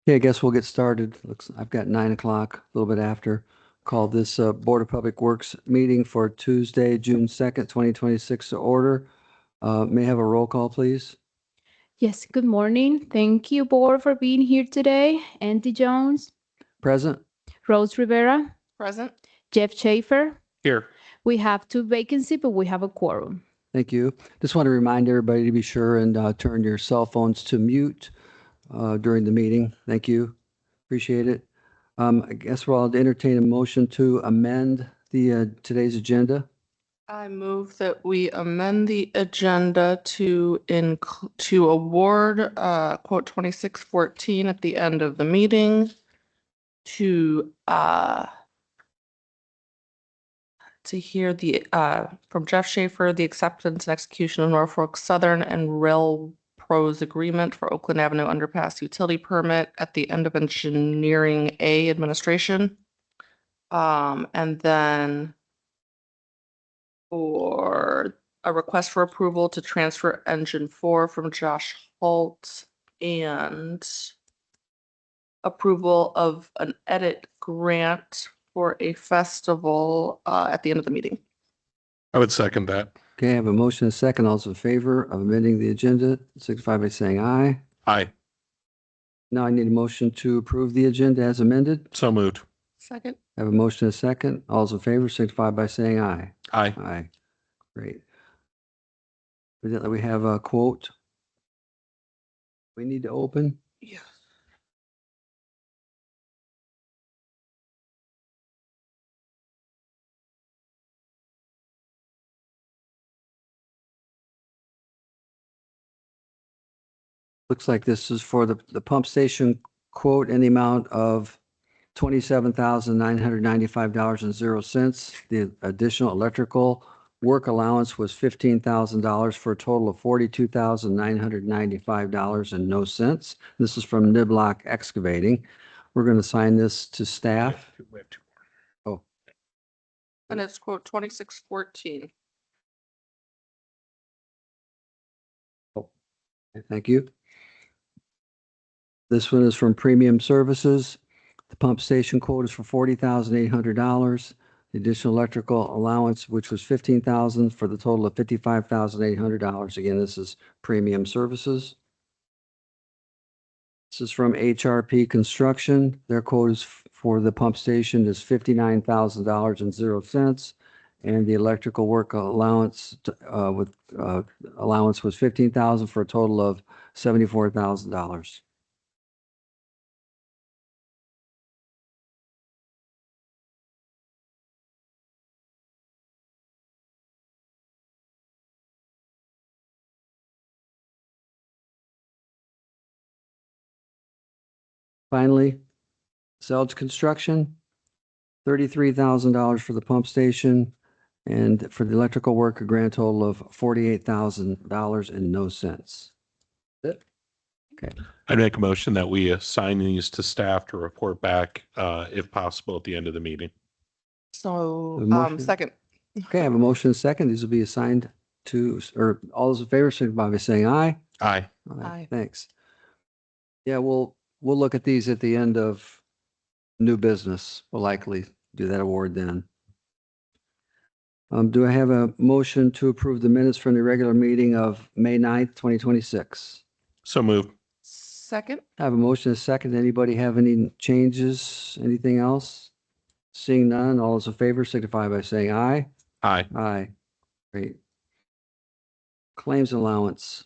Okay, I guess we'll get started. I've got 9 o'clock, a little bit after. Call this Board of Public Works meeting for Tuesday, June 2nd, 2026 to order. May I have a roll call, please? Yes, good morning. Thank you, board, for being here today. Andy Jones, Present? Rose Rivera, Present. Jeff Schaefer. Here. We have 2 vacancies, but we have a quorum. Thank you. Just want to remind everybody to be sure and turn your cell phones to mute during the meeting. Thank you. Appreciate it. I guess we'll entertain a motion to amend the today's agenda. I move that we amend the agenda to award quote 2614 at the end of the meeting to hear the from Jeff Schaefer, the acceptance and execution of Norfolk Southern and Rail Pros agreement for Oakland Avenue underpass utility permit at the end of engineering A administration. And then for a request for approval to transfer engine 4 from Josh Holt and approval of an edit grant for a festival at the end of the meeting. I would second that. Okay, I have a motion and a second. All those in favor of amending the agenda, signify by saying aye. Aye. Now I need a motion to approve the agenda as amended. So moved. Second. I have a motion and a second. All those in favor signify by saying aye. Aye. Aye. Great. Evidently, we have a quote we need to open. Yes. Looks like this is for the pump station quote in the amount of $27,995.00. The additional electrical work allowance was $15,000 for a total of $42,995.00. This is from Niblock Excavating. We're going to assign this to staff. We have two Oh, And it's quote 2614. thank you. This one is from Premium Services. The pump station quote is for $40,800. The additional electrical allowance, which was $15,000 for the total of $55,800. Again, this is Premium Services. This is from HRP Construction. Their quote is for the pump station is $59,000.00. And the electrical work allowance allowance was $15,000 for a total of $74,000. Finally, Selge Construction, $33,000 for the pump station, and for the electrical work, a grand total of $48,000.00. Okay, I'd make a motion that we assign these to staff to report back, if possible, at the end of the meeting. So, A motion? second. okay, I have a motion and a second. These will be assigned to, or all those in favor, signify by saying aye. Aye. Aye. Thanks. Yeah, we'll look at these at the end of new business. We'll likely do that award then. Do I have a motion to approve the minutes from the regular meeting of May 9th, 2026? So moved. Second. I have a motion and a second. Anybody have any changes? Anything else? Seeing none, all those in favor signify by saying aye. Aye. Aye. Great. Claims allowance.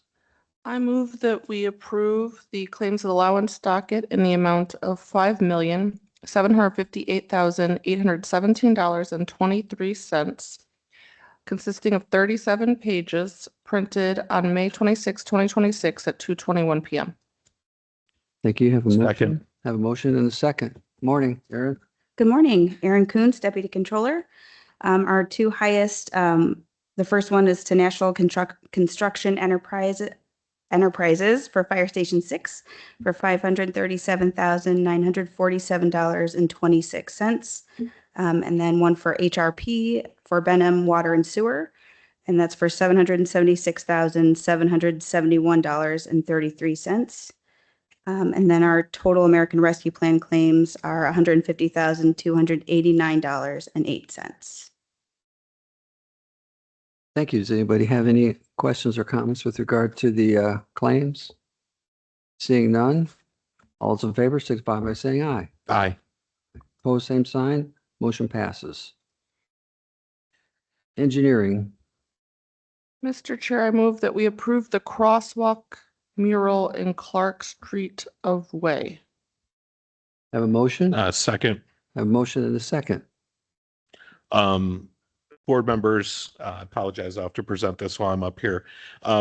I move that we approve the claims allowance docket in the amount of $5,758,817.23, consisting of 37 pages printed on May 26, 2026 at 2:21 p.m. Thank you. Have a motion. Second. Have a motion and a second. Morning, Erin. Good morning, Erin Coons, Deputy Controller. Our 2 highest, the first one is to National Construction Enterprises for Fire Station 6 for $537,947.26. And then one for HRP for Benham Water and Sewer, and that's for $776,771.33. And then our total American Rescue Plan claims are $150,289.08. Thank you. Does anybody have any questions or comments with regard to the claims? Seeing none, all those in favor signify by saying aye. Aye. Opposed, same sign. Motion passes. Engineering, Mr. Chair, I move that we approve the crosswalk mural in Clark Street of Way. have a motion? Second. Have a motion and a second. Board members, I apologize, I'll have to present this while I'm up here.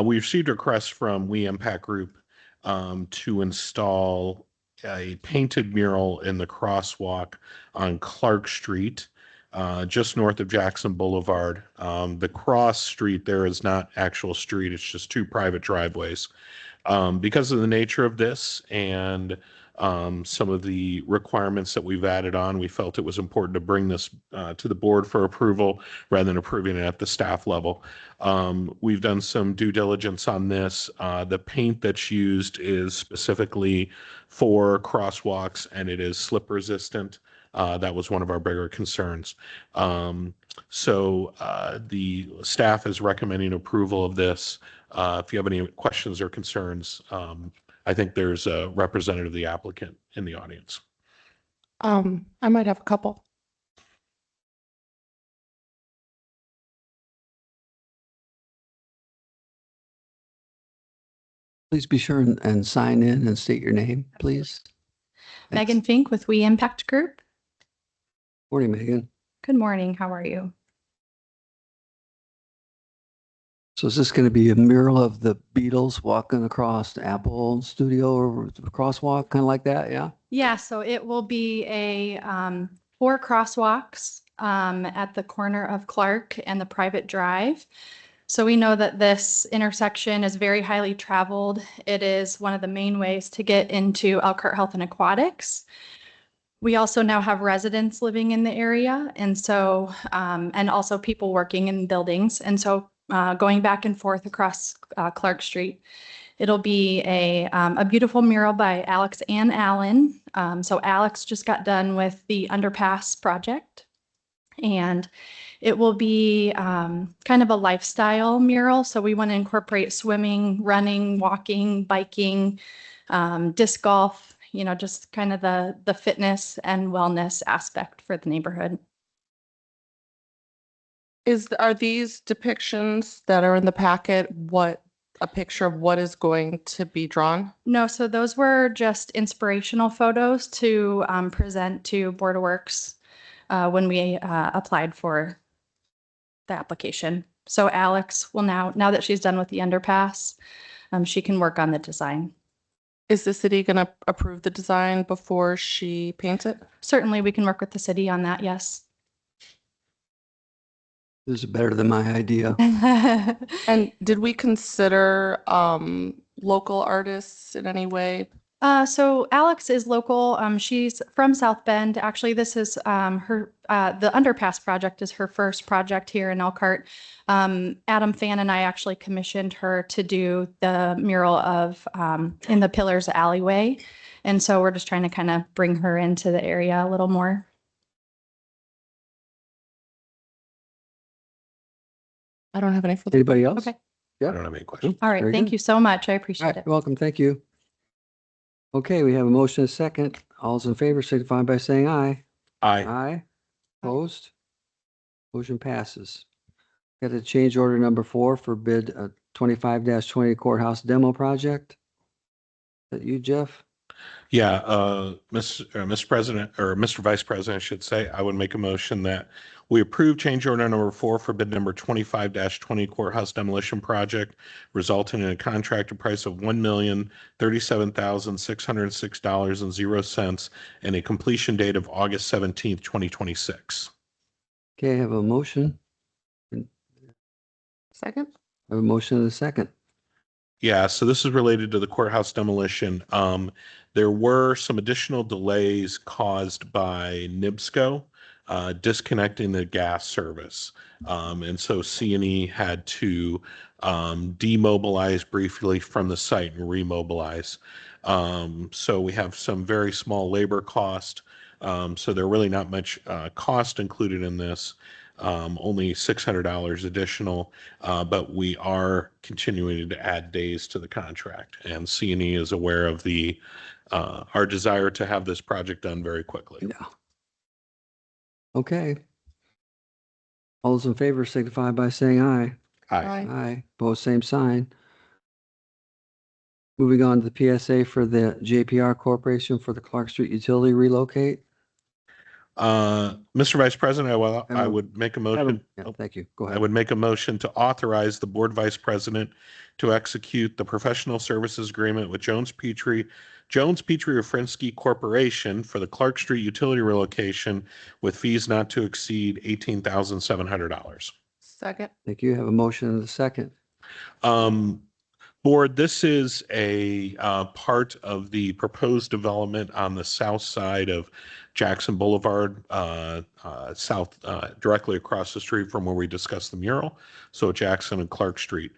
We received a request from We Impact Group to install a painted mural in the crosswalk on Clark Street, just north of Jackson Boulevard. The cross street there is not actual street, it's just two private driveways. Because of the nature of this and some of the requirements that we've added on, we felt it was important to bring this to the board for approval rather than approving it at the staff level. We've done some due diligence on this. The paint that's used is specifically for crosswalks and it is slip resistant. That was one of our bigger concerns. So the staff is recommending approval of this. If you have any questions or concerns, I think there's a representative of the applicant in the audience. I might have a couple. Please be sure and sign in and state your name, please. Thanks. Megan Fink with We Impact Group. Morning, Megan. Good morning. How are you? So is this going to be a mural of the Beatles walking across the Apple studio or the crosswalk, kind of like that? Yeah. Yeah, so it will be a 4 crosswalks at the corner of Clark and the private drive. So we know that this intersection is very highly traveled. It is one of the main ways to get into Elkhart Health and Aquatics. We also now have residents living in the area, and so and also people working in buildings. And so going back and forth across Clark Street. It'll be a beautiful mural by Alex and Allen. So Alex just got done with the underpass project, and it will be kind of a lifestyle mural. So we want to incorporate swimming, running, walking, biking, disc golf, you know, just kind of the fitness and wellness aspect for the neighborhood. Are these depictions that are in the packet a picture of what is going to be drawn? No, so those were just inspirational photos to present to Board of Works when we applied for the application. So Alex will now that she's done with the underpass, she can work on the design. Is the city going to approve the design before she paints it? Certainly, we can work with the city on that, yes. This is better than my idea. And did we consider local artists in any way? So Alex is local. She's from South Bend. Actually, this is her, the underpass project is her first project here in Elkhart. Adam Fan and I actually commissioned her to do the mural of in the Pillars alleyway. And so we're just trying to kind of bring her into the area a little more. I don't have any further. Anybody else? Okay. I don't have any questions. All right. Very Thank good. you so much. I All appreciate right, it. you're welcome. Thank you. Okay, we have a motion and a second. All those in favor signify by saying aye. Aye. Aye. Opposed? Motion passes. Got a change order number 4 for bid 25-20 courthouse demo project. Is that you, Jeff? Yeah, Mr. President, or Mr. Vice President, I should say, I would make a motion that we approve change order number 4 for bid number 25-20 courthouse demolition project, resulting in a contracted price of $1,037,606.00 and a completion date of August 17th, 2026. Okay, I have a motion. Second? I have a motion and a second. Yeah, so this is related to the courthouse demolition. There were some additional delays caused by NIBSCO disconnecting the gas service. And so C&E had to demobilize briefly from the site and remobilize. So we have some very small labor cost. So there really not much cost included in this, only $600 additional, but we are continuing to add days to the contract. And C&E is aware of our desire to have this project done very quickly. Yeah. Okay. All those in favor signify by saying aye. Aye. Aye. Opposed, same sign. Moving on to the PSA for the JPR Corporation for the Clark Street Utility relocate. Mr. Vice President, I would make a motion. Yeah, thank you. Go I ahead. would make a motion to authorize the board vice president to execute the professional services agreement with Jones Petrie Rafrinsky Corporation for the Clark Street utility relocation with fees not to exceed $18,700. Second. Thank you. Have a motion and a second. Board, this is a part of the proposed development on the south side of Jackson Boulevard, directly across the street from where we discussed the mural. So Jackson and Clark Street.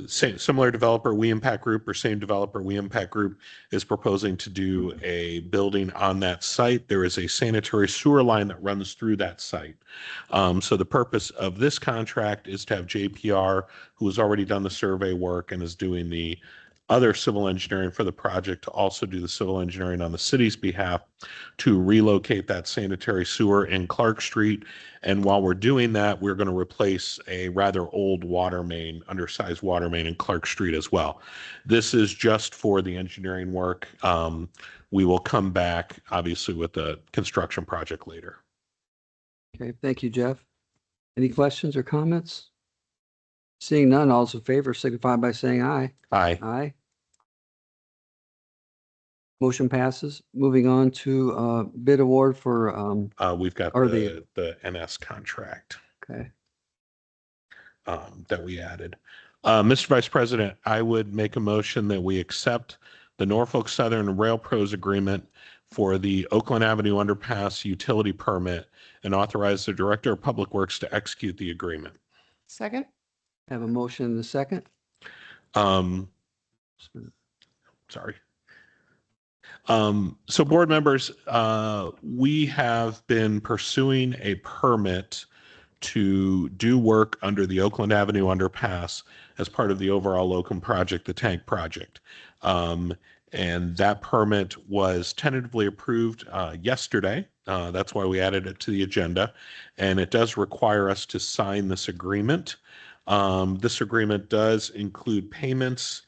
Similar developer, We Impact Group, or same developer, We Impact Group, is proposing to do a building on that site. There is a sanitary sewer line that runs through that site. So the purpose of this contract is to have JPR, who has already done the survey work and is doing the other civil engineering for the project, to also do the civil engineering on the city's behalf to relocate that sanitary sewer in Clark Street. And while we're doing that, we're going to replace a rather old water main, undersized water main in Clark Street as well. This is just for the engineering work. We will come back, obviously, with the construction project later. Okay, thank you, Jeff. Any questions or comments? Seeing none, all those in favor signify by saying aye. Aye. Aye. Motion passes. Moving on to bid award for, We've got Or the NS contract okay, that we added. Mr. Vice President, I would make a motion that we accept the Norfolk Southern Rail Pros agreement for the Oakland Avenue Underpass utility permit and authorize the Director of Public Works to execute the agreement. Second. have a motion and a second. Sorry. So board members, we have been pursuing a permit to do work under the Oakland Avenue underpass as part of the overall Locum project, the tank project. And that permit was tentatively approved yesterday. That's why we added it to the agenda. And it does require us to sign this agreement. This agreement does include payments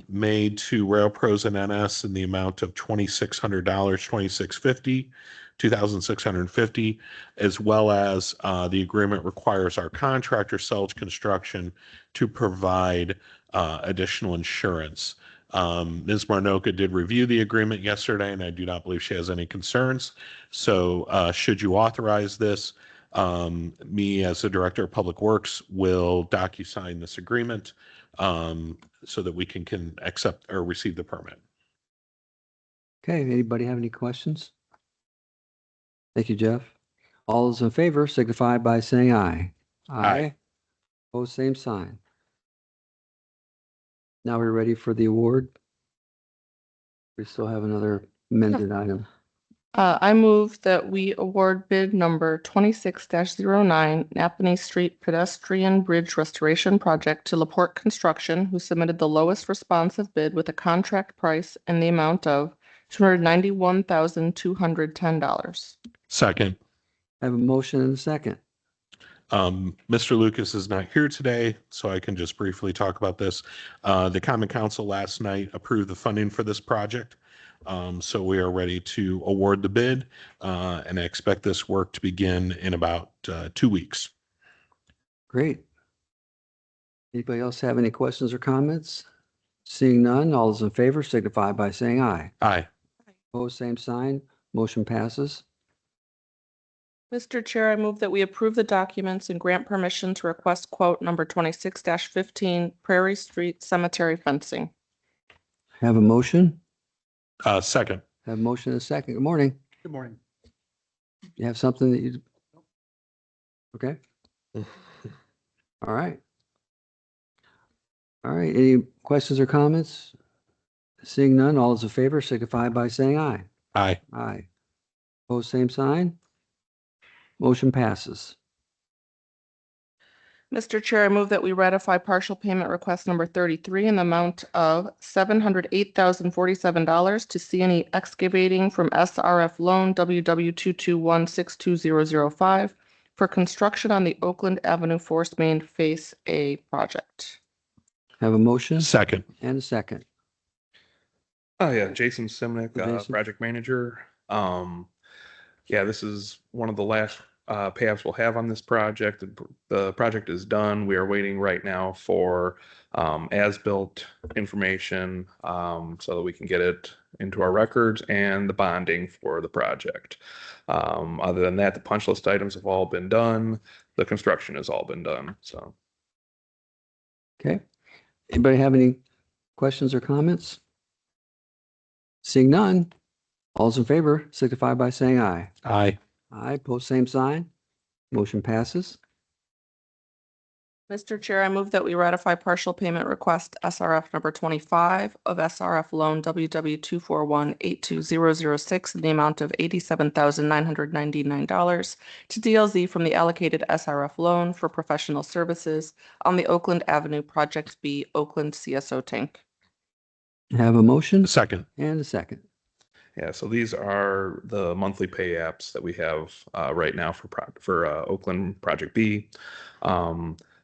made to Rail Pros and NS in the amount of $2,600, $2,650, as well as the agreement requires our contractor, Selge Construction, to provide additional insurance. Ms. Marnoka did review the agreement yesterday, and I do not believe she has any concerns. So should you authorize this, me as the Director of Public Works will docu-sign this agreement so that we can accept or receive the permit. Okay, anybody have any questions? Thank you, Jeff. All those in favor signify by saying aye. Aye. Opposed, same sign. Now we're ready for the award. We still have another amended item. I move that we award bid number 26-09 Napanee Street Pedestrian Bridge Restoration Project to LaPorte Construction, who submitted the lowest responsive bid with a contract price in the amount of $291,210. Second. I have a motion and a second. Mr. Lucas is not here today, so I can just briefly talk about this. The Common Council last night approved the funding for this project. So we are ready to award the bid, and I expect this work to begin in about 2 weeks. Great. Anybody else have any questions or comments? Seeing none, all those in favor signify by saying aye. Aye. Opposed, same sign. Motion passes. Mr. Chair, I move that we approve the documents and grant permission to request quote number 26-15 Prairie Street Cemetery fencing. Have a motion? Second. Have a motion and a second. Good morning. Good morning. You have something that you? Okay. All right. All right, any questions or comments? Seeing none, all those in favor signify by saying aye. Aye. Aye. Opposed, same sign. Motion passes. Mr. Chair, I move that we ratify partial payment request number 33 in the amount of $708,047 to C&E Excavating from SRF Loan WW221620005 for construction on the Oakland Avenue Forest Main Phase A project. Have a motion Second. and a second. Oh yeah, Jason Simnick, Jason. project manager. Yeah, this is one of the last payouts we'll have on this project. The project is done. We are waiting right now for as-built information so that we can get it into our records and the bonding for the project. Other than that, the punch list items have all been done. The construction has all been done. So Okay. Anybody have any questions or comments? Seeing none, all those in favor signify by saying aye. Aye. Aye, post same sign. Motion passes. Mr. Chair, I move that we ratify partial payment request SRF number 25 of SRF Loan WW241820006 in the amount of $87,999 to DLZ from the allocated SRF loan for professional services on the Oakland Avenue Project B Oakland CSO tank. Have a motion Second. and a second. yeah, so these are the monthly pay apps that we have right now for Oakland Project B.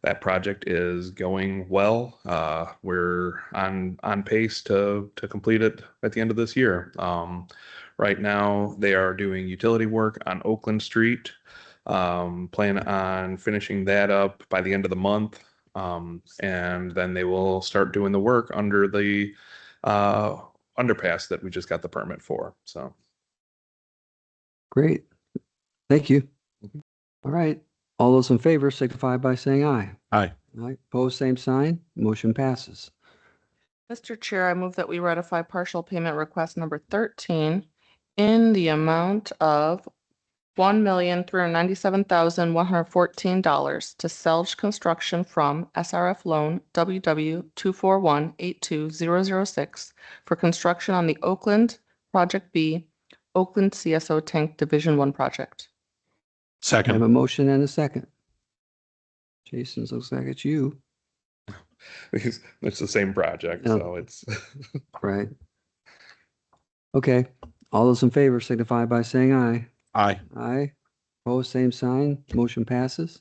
That project is going well. We're on pace to complete it at the end of this year. Right now, they are doing utility work on Oakland Street. Plan on finishing that up by the end of the month. And then they will start doing the work under the underpass that we just got the permit for. So Great. Thank you. All right. All those in favor signify by saying aye. Aye. Aye, post same sign. Motion passes. Mr. Chair, I move that we ratify partial payment request number 13 in the amount of $1,397,114 to Selge Construction from SRF Loan WW241820006 for construction on the Oakland Project B Oakland CSO Tank Division 1 project. I have Second. a motion and a second. Jason, looks like it's you, it's the same project. Yeah. So it's right? Okay. All those in favor signify by saying aye. Aye. Aye. Opposed, same sign. Motion passes.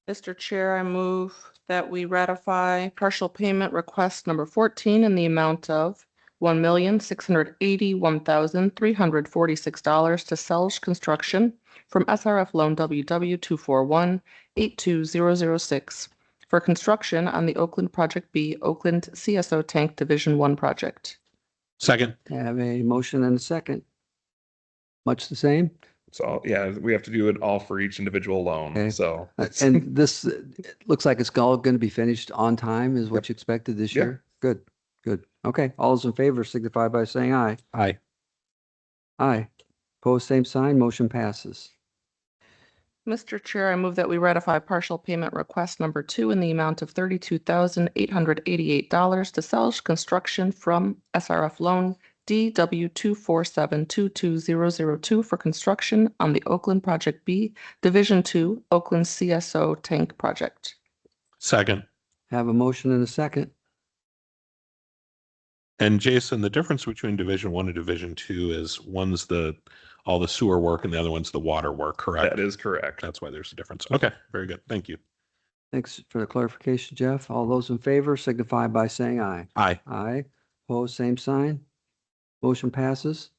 Mr. Chair, I move that we ratify partial payment request number 14 in the amount of $1,681,346 to Selge Construction from SRF Loan WW241820006 for construction on the Oakland Project B Oakland CSO Tank Division 1 project. Second. I have a motion and a second. Much the same. so yeah, we have to do it all for each individual loan. Okay. So it's- And this it looks like it's all going to be finished on time is what you expected this Yeah. year? Good, good. Okay. All those in favor signify by saying aye. Aye. Aye. Opposed, same sign. Motion passes. Mr. Chair, I move that we ratify partial payment request number 2 in the amount of $32,888 to Selge Construction from SRF Loan DW247220002 for construction on the Oakland Project B Division 2 Oakland CSO Tank Project. Second. Have a motion and a second. And Jason, the difference between Division 1 and Division 2 is one's all the sewer work and the other one's the water work, correct? that is correct. That's why there's a difference. Okay, very good. Thank you. Thanks for the clarification, Jeff. All those in favor signify by saying aye. Aye. Aye. Opposed, same sign. Motion passes.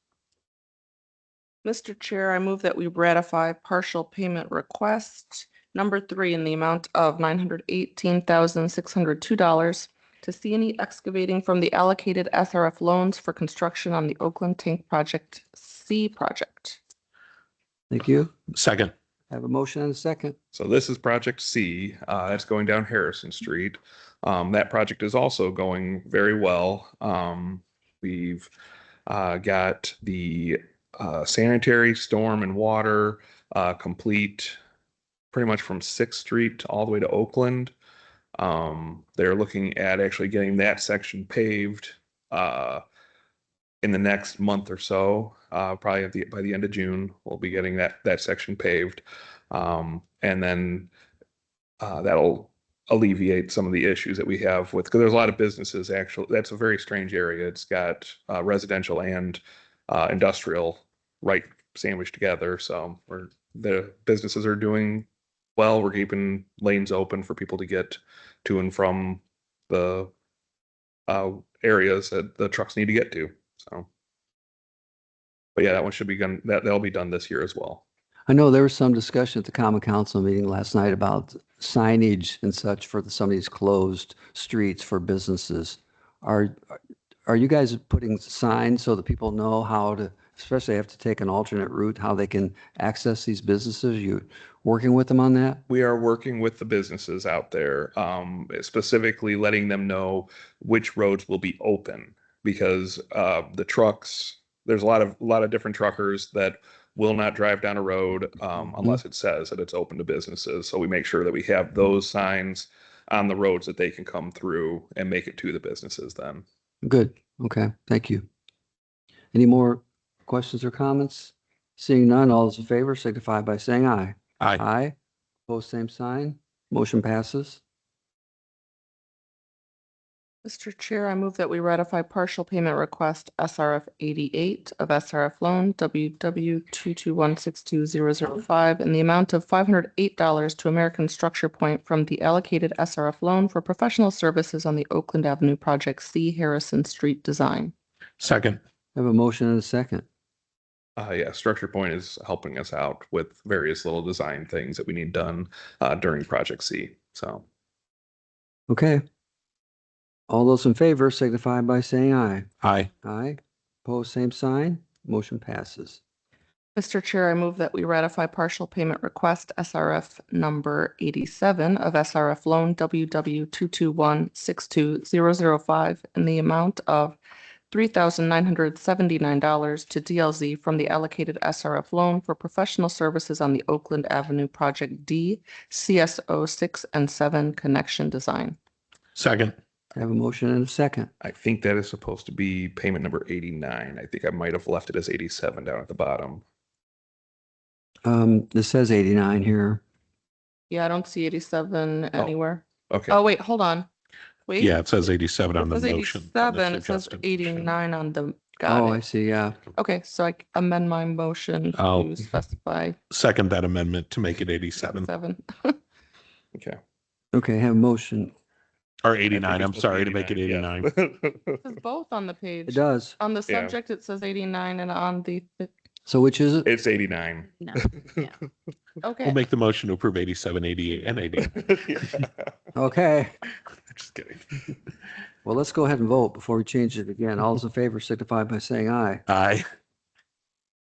Mr. Chair, I move that we ratify partial payment request number 3 in the amount of $918,602 to C&E Excavating from the allocated SRF loans for construction on the Oakland Tank Project C project. Thank you. Second. Have a motion and a second. So this is Project C. That's going down Harrison Street. That project is also going very well. We've got the sanitary, storm, and water complete pretty much from 6th Street all the way to Oakland. They're looking at actually getting that section paved in the next month or so. Probably by the end of June, we'll be getting that section paved. And then that'll alleviate some of the issues that we have with, because there's a lot of businesses actually. That's a very strange area. It's got residential and industrial right sandwiched together. So the businesses are doing well. We're keeping lanes open for people to get to and from the areas that the trucks need to get to. So, but yeah, that one should be done. That'll be done this year as well. I know there was some discussion at the Common Council meeting last night about signage and such for some of these closed streets for businesses. Are you guys putting signs so that people know how to, especially have to take an alternate route, how they can access these businesses? You working with them on that? We are working with the businesses out there, specifically letting them know which roads will be open, because the trucks, there's a lot of different truckers that will not drive down a road unless it says that it's open to businesses. So we make sure that we have those signs on the roads that they can come through and make it to the businesses then. Good. Okay. Thank you. Any more questions or comments? Seeing none, all those in favor signify by saying aye. Aye. Aye. Opposed, same sign. Motion passes. Mr. Chair, I move that we ratify partial payment request SRF 88 of SRF loan WW 221620005 in the amount of $508 to American Structure Point from the allocated SRF loan for professional services on the Oakland Avenue Project C Harrison Street design. Second. I have a motion and a second. Yeah, Structure Point is helping us out with various little design things that we need done during Project C. So, Okay. All those in favor signify by saying aye. Aye. Aye. Opposed, same sign. Motion passes. Mr. Chair, I move that we ratify partial payment request SRF number 87 of SRF loan WW 221620005 in the amount of $3,979 to DLZ from the allocated SRF loan for professional services on the Oakland Avenue Project D CSO 6 and 7 connection design. Second. I have a motion and a second. I think that is supposed to be payment number 89. I think I might have left it as 87 down at the bottom. This says 89 here. Yeah, I don't see 87 anywhere. Okay. Oh, wait, hold on. Wait. Yeah, it says 87 on It the says motion. 87, it says 89 on the, got Oh, I it. see. Yeah. Okay, so I amend my motion Oh. to specify Second that amendment to make it 87 7. Okay. Okay. I have a motion. or I think 89. it's I'm supposed sorry be to make it 89. yeah. It says both on the page. It does. On the Yeah. subject, it says 89, and on the, So which is it? It's 89. No. okay. We'll make the motion to approve 87, 88, and 89. Okay. Just kidding. Well, let's go ahead and vote before we change it again. All those in favor signify by saying aye. Aye.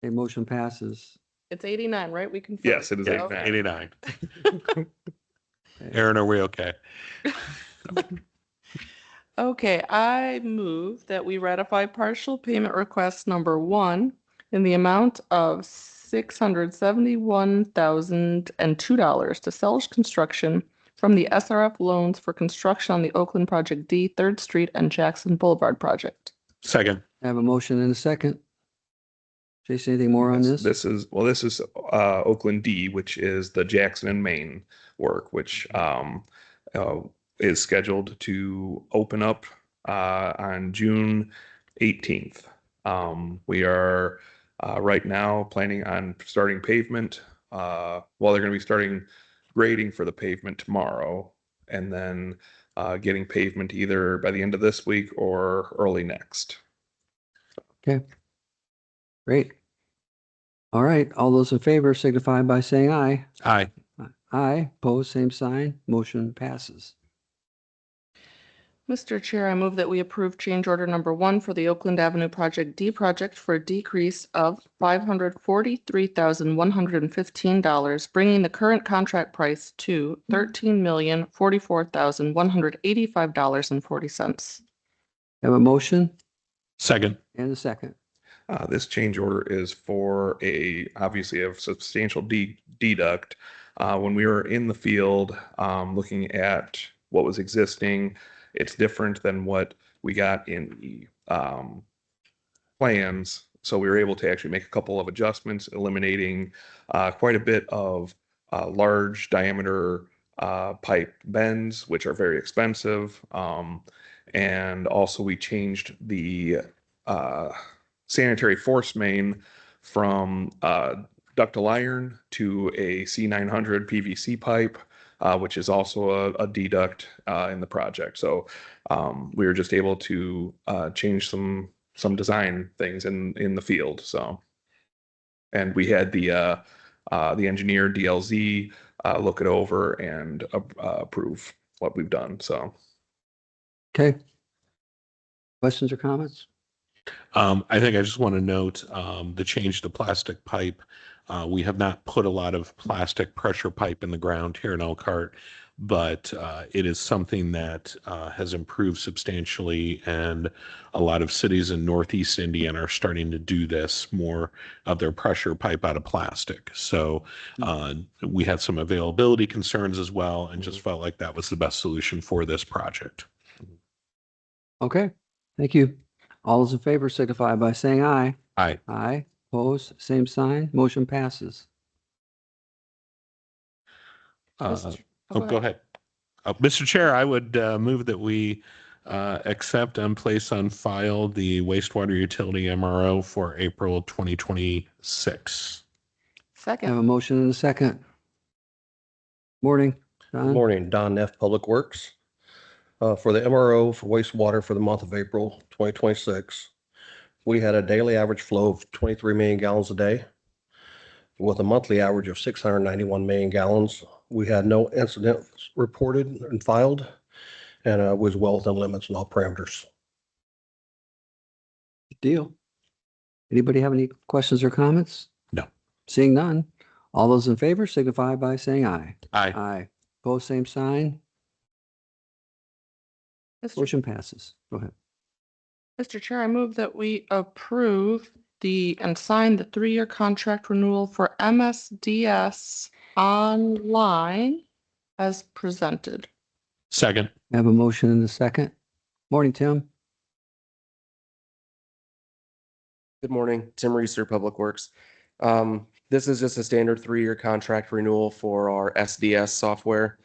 Okay, motion passes. It's 89, right? We can. Yes, it is Yeah, 89. 89. Aaron, are we okay? Okay, I move that we ratify partial payment request number 1 in the amount of $671,002 to Selge Construction from the SRF loans for construction on the Oakland Project D, 3rd Street and Jackson Boulevard project. Second. I have a motion and a second. Jason, anything more on this? This is Oakland D, which is the Jackson and Maine work, which is scheduled to open up on June 18th. We are right now planning on starting pavement. They're going to be starting grading for the pavement tomorrow, and then getting pavement either by the end of this week or early next. Okay. Great. All right. All those in favor signify by saying aye. Aye. Aye. Opposed, same sign. Motion passes. Mr. Chair, I move that we approve change order number 1 for the Oakland Avenue Project D project for a decrease of $543,115, bringing the current contract price to $13,044,185.40. Have a motion Second. and a second. This change order is for obviously a substantial deduct. When we were in the field looking at what was existing. It's different than what we got in the plans. So we were able to actually make a couple of adjustments, eliminating quite a bit of large diameter pipe bends, which are very expensive. And also we changed the sanitary force main from ductile iron to a C900 PVC pipe, which is also a deduct in the project. So we were just able to change some design things in the field. So, and we had the engineer DLZ look it over and approve what we've done. So, Okay. Questions or comments? I think I just want to note the change to plastic pipe. We have not put a lot of plastic pressure pipe in the ground here in Elkhart, but it is something that has improved substantially, and a lot of cities in Northeast Indiana are starting to do this, more of their pressure pipe out of plastic. So we had some availability concerns as well, and just felt like that was the best solution for this project. Okay, thank you. All those in favor signify by saying aye. Aye. Aye. Opposed, same sign. Motion passes. Go ahead. Mr. Chair, I would move that we accept and place on file the wastewater utility MRO for April 2026. I have Second. a motion and a second. Morning, Good Don. morning, Don Neff, Public Works. For the MRO for wastewater for the month of April 2026, we had a daily average flow of 23 million gallons a day with a monthly average of 691 million gallons. We had no incidents reported and filed, and was well within limits in all parameters. Good deal. Anybody have any questions or comments? No. Seeing none. All those in favor signify by saying aye. Aye. Aye. Opposed, same sign. Motion passes. Go ahead. Mr. Chair, I move that we approve and sign the 3-year contract renewal for MSDS online as presented. Second. I have a motion and a second. Morning, Tim. Good morning, Tim Reeser, Public Works. This is just a standard 3-year contract renewal for our SDS software.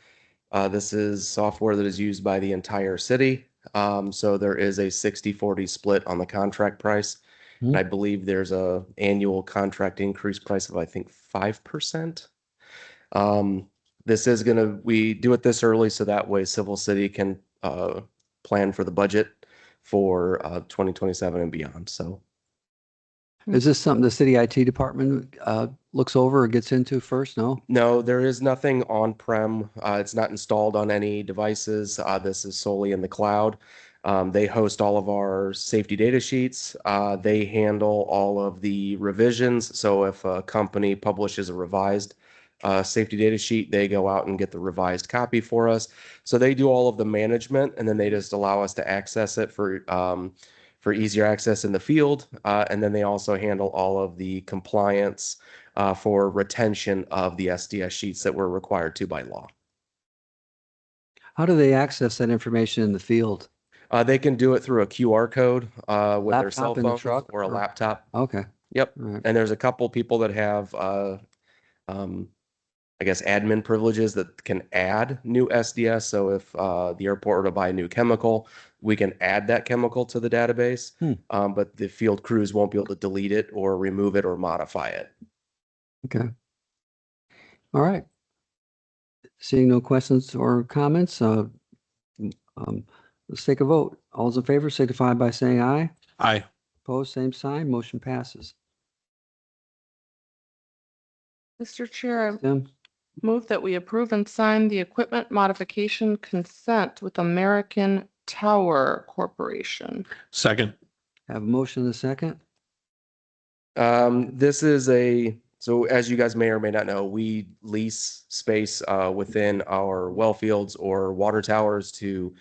This is software that is used by the entire city. So there is a 60-40 split on the contract price. And I believe there's a annual contract increase price of, I think, 5%. We do it this early so that way Civil City can plan for the budget for 2027 and beyond. So Is this something the city IT department looks over or gets into first? No? no, there is nothing on-prem. It's not installed on any devices. This is solely in the cloud. They host all of our safety data sheets. They handle all of the revisions. So if a company publishes a revised safety data sheet, they go out and get the revised copy for us. So they do all of the management, and then they just allow us to access it for easier access in the field. And then they also handle all of the compliance for retention of the SDS sheets that we're required to by law. How do they access that information in the field? They can do it through a QR code with their cell Laptop in the phone truck or a or- laptop. Okay. Yep. All right. And there's a couple people that have, I guess, admin privileges that can add new SDS. So if the airport were to buy a new chemical, we can add that chemical to the database. But the field crews won't be able to delete it or remove it or modify it. Okay. All right. Seeing no questions or comments, let's take a vote. All those in favor signify by saying aye. Aye. Opposed, same sign. Motion passes. Mr. Chair, I Tim? move that we approve and sign the equipment modification consent with American Tower Corporation. Second. Have a motion and a second. This is so as you guys may or may not know, we lease space within our well fields or water towers to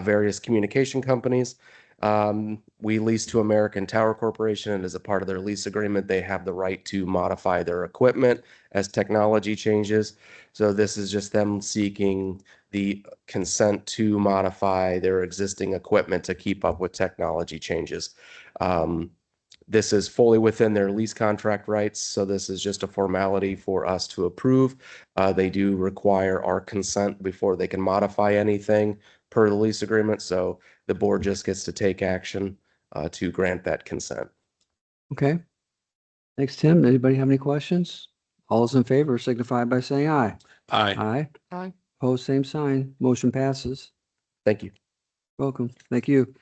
various communication companies. We lease to American Tower Corporation, and as a part of their lease agreement, they have the right to modify their equipment as technology changes. So this is just them seeking the consent to modify their existing equipment to keep up with technology changes. This is fully within their lease contract rights, so this is just a formality for us to approve. They do require our consent before they can modify anything per the lease agreement, so the board just gets to take action to grant that consent. Okay. Thanks, Tim. Anybody have any questions? All those in favor signify by saying aye. Aye. Aye. Aye. Opposed, same sign. Motion passes. Thank you. Welcome. Thank you.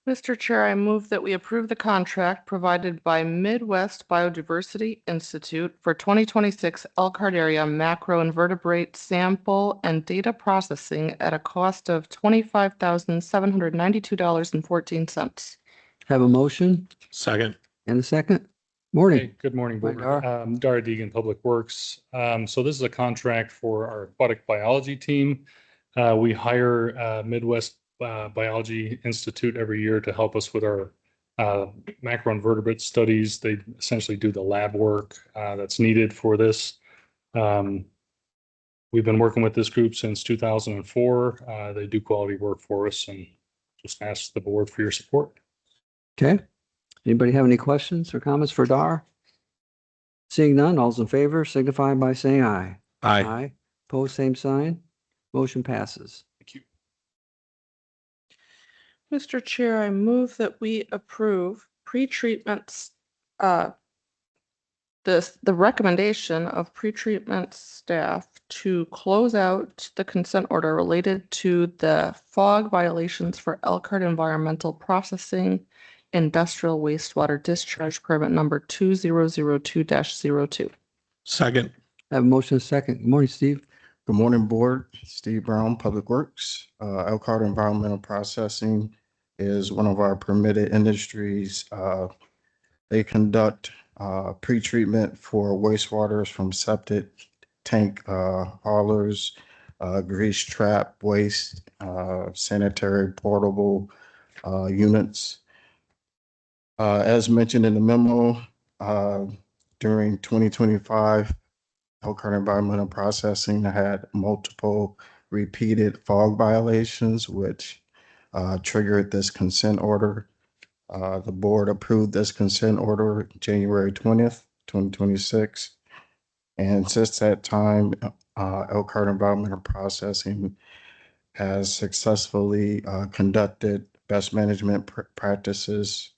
Mr. Chair, I move that we approve the contract provided by Midwest Biodiversity Institute for 2026 Elkhart area macro invertebrate sample and data processing at a cost of $25,792.14. Have a motion Second. and a second. Morning. Hey, good morning, Hi, Board. Dara. Dara Deegan, Public Works. So this is a contract for our aquatic biology team. We hire Midwest Biology Institute every year to help us with our macroinvertebrate studies. They essentially do the lab work that's needed for this. We've been working with this group since 2004. They do quality work for us, and just ask the board for your support. Okay. Anybody have any questions or comments for Dar? Seeing none, all's in favor signify by saying aye. Aye. Aye. Opposed, same sign. Motion passes. Thank you. Mr. Chair, I move that we approve pretreatments, the recommendation of pretreatment staff to close out the consent order related to the fog violations for Elkhart Environmental Processing Industrial Wastewater Discharge Permit number 2002-02. Second. Have a motion second. Good morning, Steve. Good morning, Board. Steve Brown, Public Works. Elkhart Environmental Processing is one of our permitted industries. They conduct pretreatment for wastewaters from septic tank haulers, grease trap waste, sanitary portable units. As mentioned in the memo, during 2025, Elkhart Environmental Processing had multiple repeated fog violations, which triggered this consent order. The board approved this consent order January 20th, 2026. And since that time, Elkhart Environmental Processing has successfully conducted best management practices,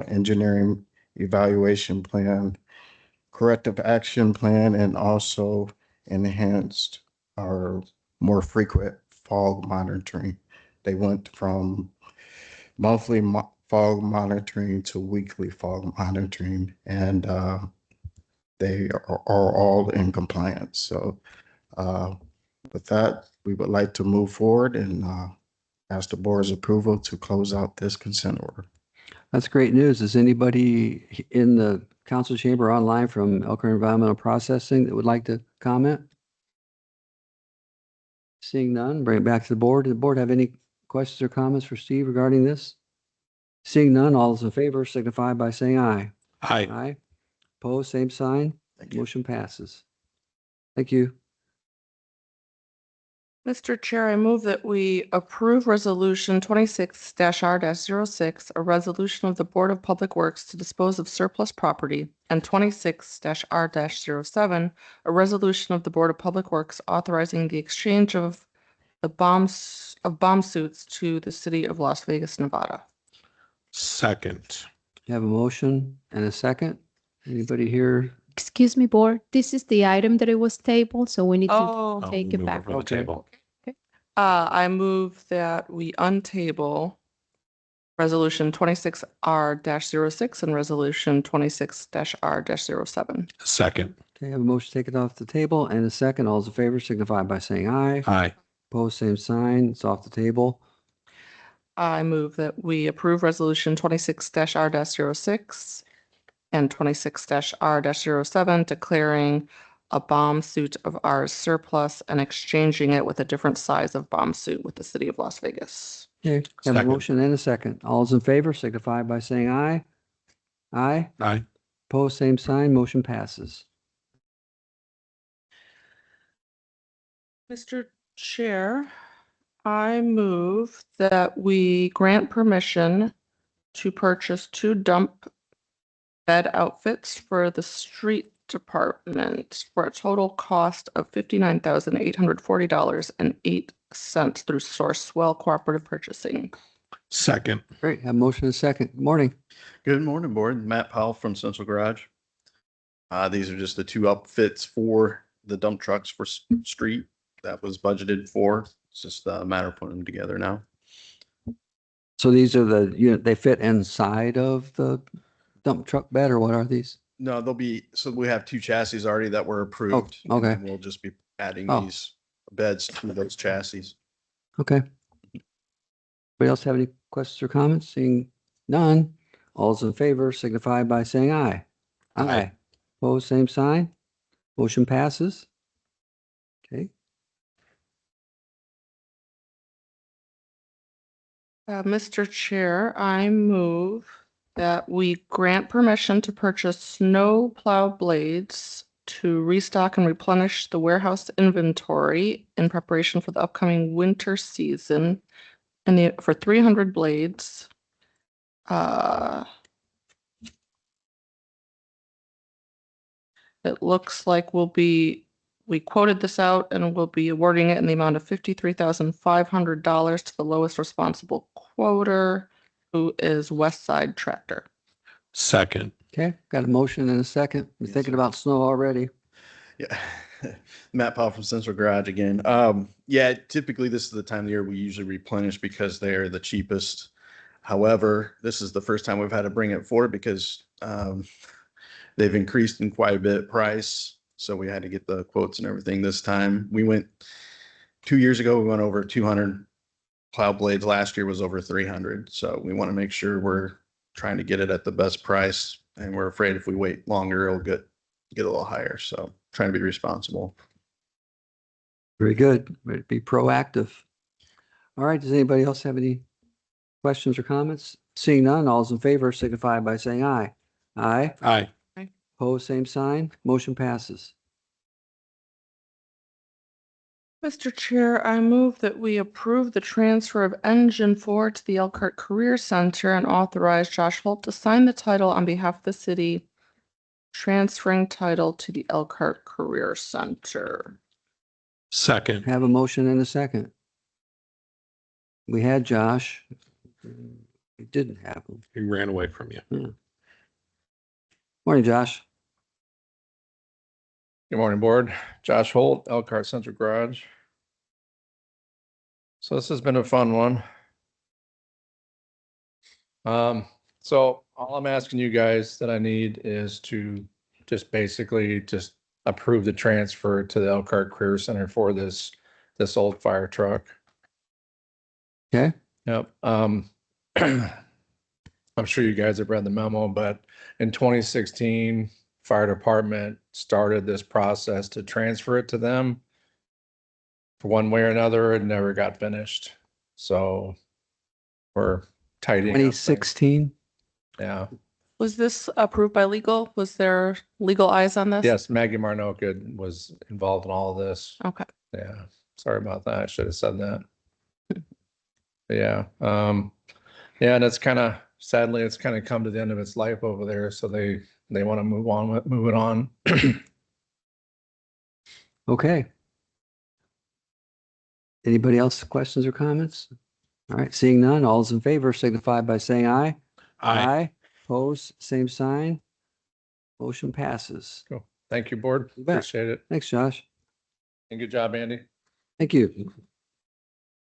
engineering evaluation plan, corrective action plan, and also enhanced our more frequent fog monitoring. They went from monthly fog monitoring to weekly fog monitoring, and they are all in compliance. So with that, we would like to move forward and ask the board's approval to close out this consent order. That's great news. Is anybody in the council chamber online from Elkhart Environmental Processing that would like to comment? Seeing none, bring it back to the board. Does the board have any questions or comments for Steve regarding this? Seeing none, all those in favor signify by saying aye. Aye. Aye. Opposed, same sign. Thank you. Motion passes. Thank you. Mr. Chair, I move that we approve Resolution 26-R-06, a resolution of the Board of Public Works to dispose of surplus property, and 26-R-07, a resolution of the Board of Public Works authorizing the exchange of bomb suits to the city of Las Vegas, Nevada. Second. You have a motion and a second. Anybody here? Excuse me, board. This is the item that it was tabled, so we need to Oh, take it back. From the table. I move that we untable Resolution 26-R-06 and Resolution 26-R-07. Second. Okay, I have a motion to take it off the table and a second. All those in favor signify by saying aye. Aye. Opposed, same sign. It's off the table. I move that we approve Resolution 26-R-06 and 26-R-07, declaring a bomb suit of ours surplus and exchanging it with a different size of bomb suit with the city of Las Vegas. Okay, have a Second. motion and a second. All those in favor signify by saying aye. Aye. Aye. Opposed, same sign. Motion passes. Mr. Chair, I move that we grant permission to purchase 2 dump bed outfits for the street department for a total cost of $59,840.08 through Sourcewell Cooperative Purchasing. Second. Great, have a motion and a second. Good morning. Good morning, board. Matt Powell from Central Garage. These are just the 2 upfits for the dump trucks for street that was budgeted for. It's just a matter of putting them together now. So these are they fit inside of the dump truck bed, or what are these? No, so we have 2 chassis already that were approved. and okay. then We'll just be adding Oh. these beds to those chassis. Okay. Anybody else have any questions or comments? Seeing none, all those in favor signify by saying aye. Aye. Opposed, same sign. Motion passes. Okay, Mr. Chair, I move that we grant permission to purchase snow plow blades to restock and replenish the warehouse inventory in preparation for the upcoming winter season and for 300 blades. It looks like we quoted this out and we'll be awarding it in the amount of $53,500 to the lowest responsible quoter, who is West Side Tractor. Second. okay, got a motion and a second. You're Yes, thinking sir. about snow already. Yeah. Matt Powell from Central Garage again. Yeah, typically this is the time of the year we usually replenish because they're the cheapest. However, this is the first time we've had to bring it forward because they've increased in quite a bit price. So we had to get the quotes and everything this time. 2 years ago, we went over 200 plow blades. Last year was over 300. So we want to make sure we're trying to get it at the best price. And we're afraid if we wait longer, it'll get a little higher. So trying to be responsible. Very good. Ready to be proactive. All right, does anybody else have any questions or comments? Seeing none, all those in favor signify by saying aye. Aye. Aye. Opposed, same sign. Motion passes. Mr. Chair, I move that we approve the transfer of Engine 4 to the Elkhart Career Center and authorize Josh Holt to sign the title on behalf of the city, transferring title to the Elkhart Career Center. Second. Have a motion and a second. We had Josh. We didn't have him. He ran away from you. Morning, Josh. Good morning, board. Josh Holt, Elkhart Central Garage. So this has been a fun one. So all I'm asking you guys that I need is to basically approve the transfer to the Elkhart Career Center for this old fire truck. Okay. Yep. I'm sure you guys have read the memo, but in 2016, fire department started this process to transfer it to them. For one way or another, it never got finished. So we're tidying up things. 2016. Yeah. Was this approved by legal? Was there legal eyes on this? Yes, Maggie Marnoka was involved in all of this. Okay. Yeah. Sorry about that. I should have said that. Yeah. Yeah, and it's sadly, it's kind of come to the end of its life over there. So they want to move it on. Okay. Anybody else questions or comments? All right, seeing none, all those in favor signify by saying aye. Aye. Opposed, same sign. Motion passes. Cool. Thank you, board. You bet. Appreciate it. Thanks, Josh. And good job, Andy. Thank you.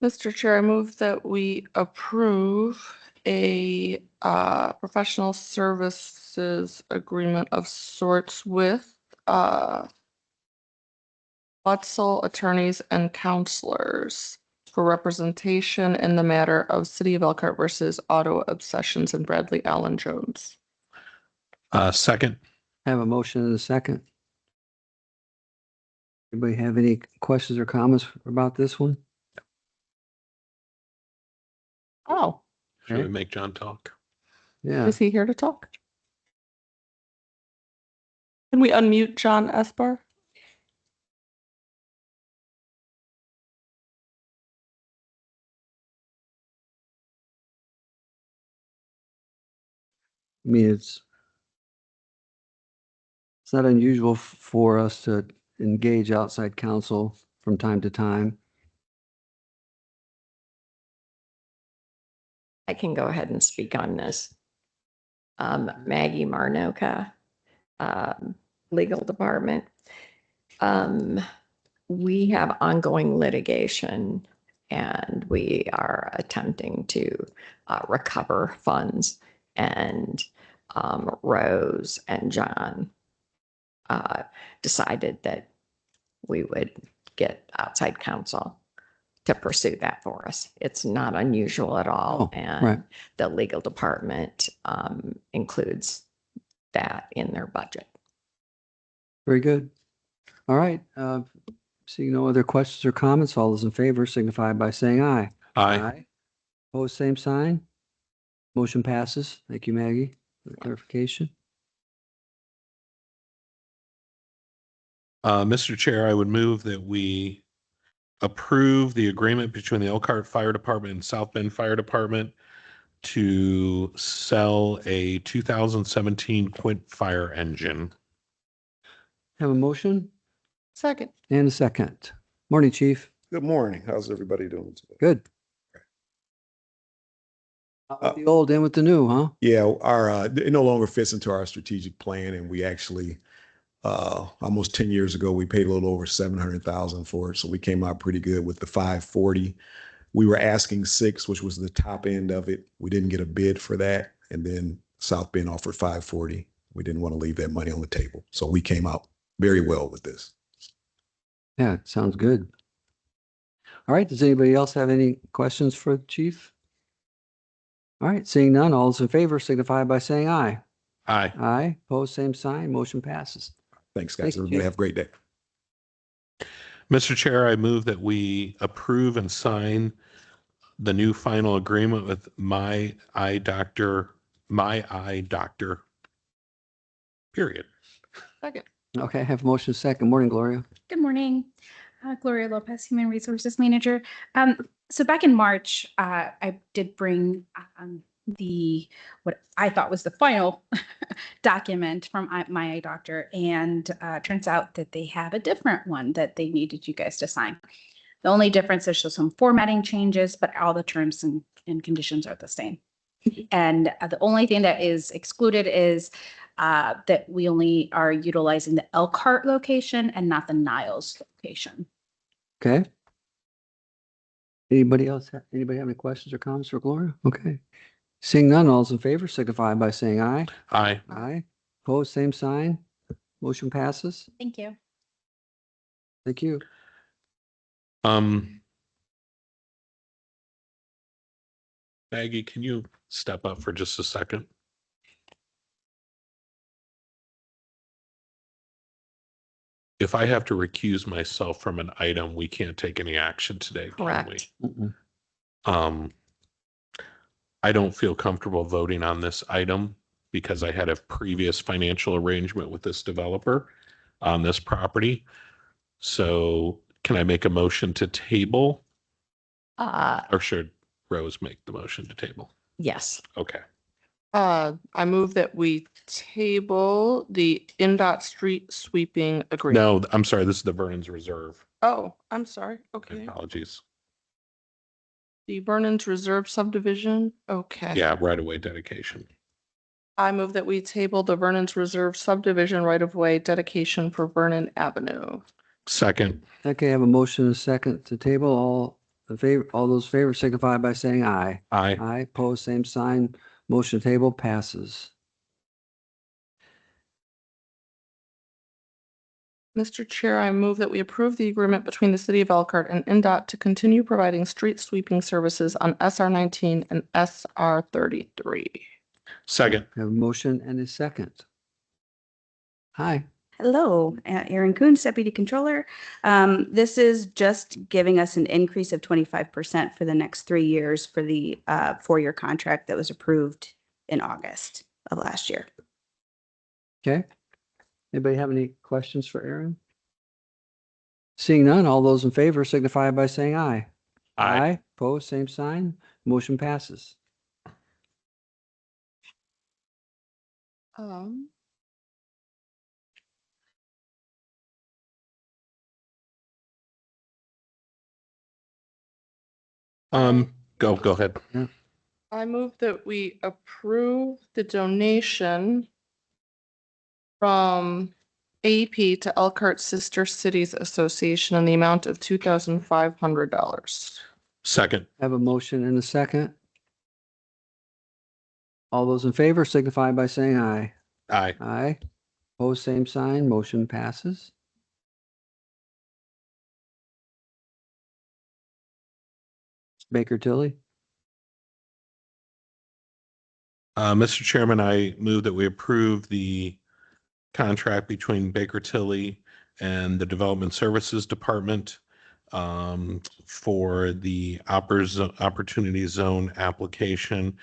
Mr. Chair, I move that we approve a professional services agreement of sorts with Wetzel Attorneys and Counselors for representation in the matter of City of Elkhart versus Auto Obsessions and Bradley Allen Jones. Second. Have a motion and a second. Anybody have any questions or comments about this one? Oh, Should we Okay. make John talk? Yeah. is he here to talk? Can we unmute John Esper? I mean, it's not unusual for us to engage outside counsel from time to time. I can go ahead and speak on this. Maggie Marnoka, Legal Department. We have ongoing litigation and we are attempting to recover funds, and Rose and John decided that we would get outside counsel to pursue that for us. It's not unusual at all. Oh, And right. the legal department includes that in their budget. Very good. All right. Seeing no other questions or comments, all those in favor signify by saying aye. Aye. Opposed, same sign. Motion passes. Thank you, Maggie, for the clarification. Mr. Chair, I would move that we approve the agreement between the Elkhart Fire Department and South Bend Fire Department to sell a 2017 Quint fire engine. Have a motion Second. and a second. Morning, Chief. Good morning. How's everybody doing today? Good. Out with the old, in with the new, huh? Yeah, our it no longer fits into our strategic plan, and we actually almost 10 years ago we paid a little over 700,000 for it, so we came out pretty good with the 540. We were asking 6, which was the top end of it. We didn't get a bid for that, and then South Bend offered 540. We didn't want to leave that money on the table, so we came out very well with this. Yeah, sounds good. All right. Does anybody else have any questions for the chief? All right. Seeing none, all those in favor signify by saying aye. Aye. Aye. Opposed, same sign. Motion passes. Thanks, Thank guys. you, Everybody Chief. have a great day. Mr. Chair, I move that we approve and sign the new final agreement with My Eye Doctor, period. Second. Okay. I have a motion second. Morning, Gloria. Good morning. Gloria Lopez, Human Resources Manager. So back in March, I did bring what I thought was the final document from My Eye Doctor, and turns out that they have a different one that they needed you guys to sign. The only difference is just some formatting changes, but all the terms and conditions are the same. And the only thing that is excluded is that we only are utilizing the Elkhart location and not the Niles location. Okay. Anybody else? Anybody have any questions or comments for Gloria? Okay. Seeing none, all those in favor signify by saying aye. Aye. Aye. Opposed, same sign. Motion passes. Thank you. Thank you. Maggie, can you step up for just a second? If I have to recuse myself from an item, we can't take any action today, can we? Correct. Mm-mm. I don't feel comfortable voting on this item because I had a previous financial arrangement with this developer on this property. So can I make a motion to table, or should Rose make the motion to table? Yes. Okay. I move that we table the NDOT street sweeping agreement. No, I'm sorry. This is the Vernon's Reserve. Oh, I'm sorry. Okay. Apologies. The Vernon's Reserve subdivision. Okay. Yeah, right-of-way dedication. I move that we table the Vernon's Reserve subdivision right-of-way dedication for Vernon Avenue. Second. Okay, I have a motion and a second to table. All those in favor signify by saying aye. Aye. Aye. Opposed, same sign. Motion to table passes. Mr. Chair, I move that we approve the agreement between the City of Elkhart and NDOT to continue providing street sweeping services on SR 19 and SR 33. Second. I have a motion and a second. Hi. Hello, Aaron Coons, Deputy Controller. This is just giving us an increase of 25% for the next 3 years for the 4-year contract that was approved in August of last year. Okay. Anybody have any questions for Aaron? Seeing none, all those in favor signify by saying aye. Aye. Opposed, same sign. Motion passes. Go ahead. I move that we approve the donation from AP to Elkhart Sister Cities Association in the amount of $2,500. Second. Have a motion and a second. All those in favor signify by saying aye. Aye. Aye. Opposed, same sign. Motion passes. Baker Tilly. Mr. Chairman, I move that we approve the contract between Baker Tilly and the Development Services Department for the Opportunity Zone application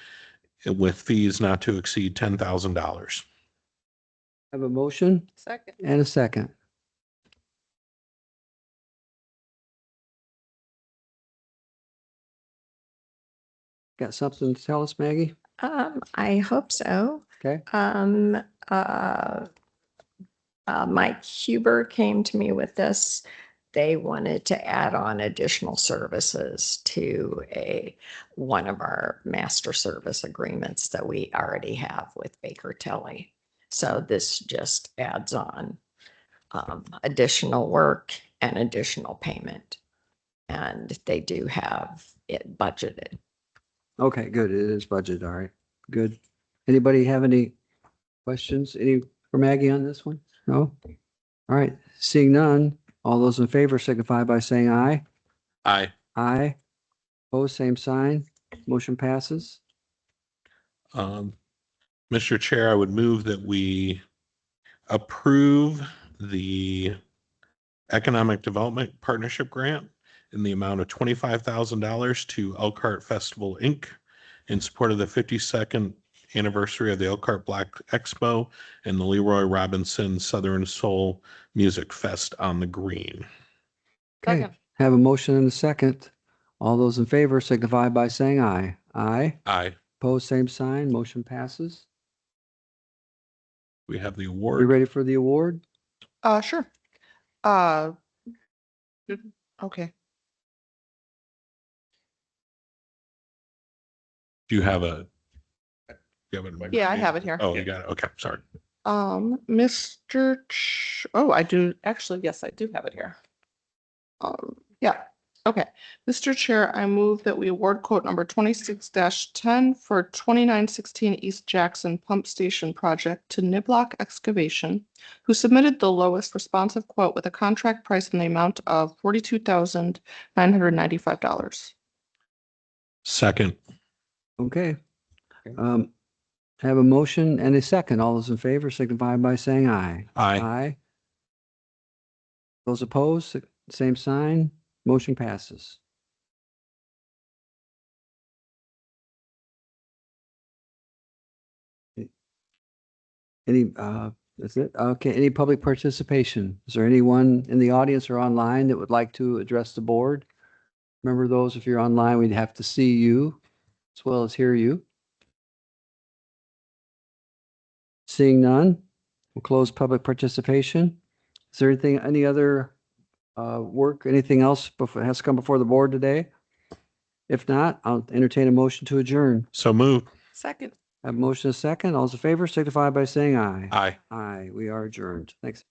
with fees not to exceed $10,000. Have a motion Second. and a second. Got something to tell us, Maggie? I hope so. Okay. Mike Huber came to me with this. They wanted to add on additional services to one of our master service agreements that we already have with Baker Tilly. So this just adds on additional work and additional payment. And they do have it budgeted. Okay, good. It is budget. All right, good. Anybody have any questions? Any for Maggie on this one? No? All right, seeing none, all those in favor signify by saying aye. Aye. Aye. Opposed, same sign. Motion passes. Mr. Chair, I would move that we approve the Economic Development Partnership Grant in the amount of $25,000 to Elkhart Festival, Inc. in support of the 52nd anniversary of the Elkhart Black Expo and the Leroy Robinson Southern Soul Music Fest on the Green. Okay, Second. have a motion and a second. All those in favor signify by saying aye. Aye. Aye. Opposed, same sign. Motion passes. We have the You award. ready for the award? Sure. Okay. Do you have a? You have it? Yeah, I have it here. Oh, you got it. Okay, sorry. I do, actually, yes, I do have it here. Yeah, okay. Mr. Chair, I move that we award quote number 26-10 for 2916 East Jackson Pump Station Project to Niblock Excavation, who submitted the lowest responsive quote with a contract price in the amount of $42,995. Second. Okay. Have a motion and a second. All those in favor signify by saying aye. Aye. Aye. Those opposed, same sign. Motion passes. Any, that's it? Okay, any public participation? Is there anyone in the audience or online that would like to address the board? Remember those, if you're online, we'd have to see you as well as hear you. Seeing none, we'll close public participation. Is there anything, any other work, anything else has come before the board today? If not, I'll entertain a motion to adjourn. So moved. Second. Have a motion a second. All those in favor signify by saying aye. Aye. Aye, we are adjourned. Thanks.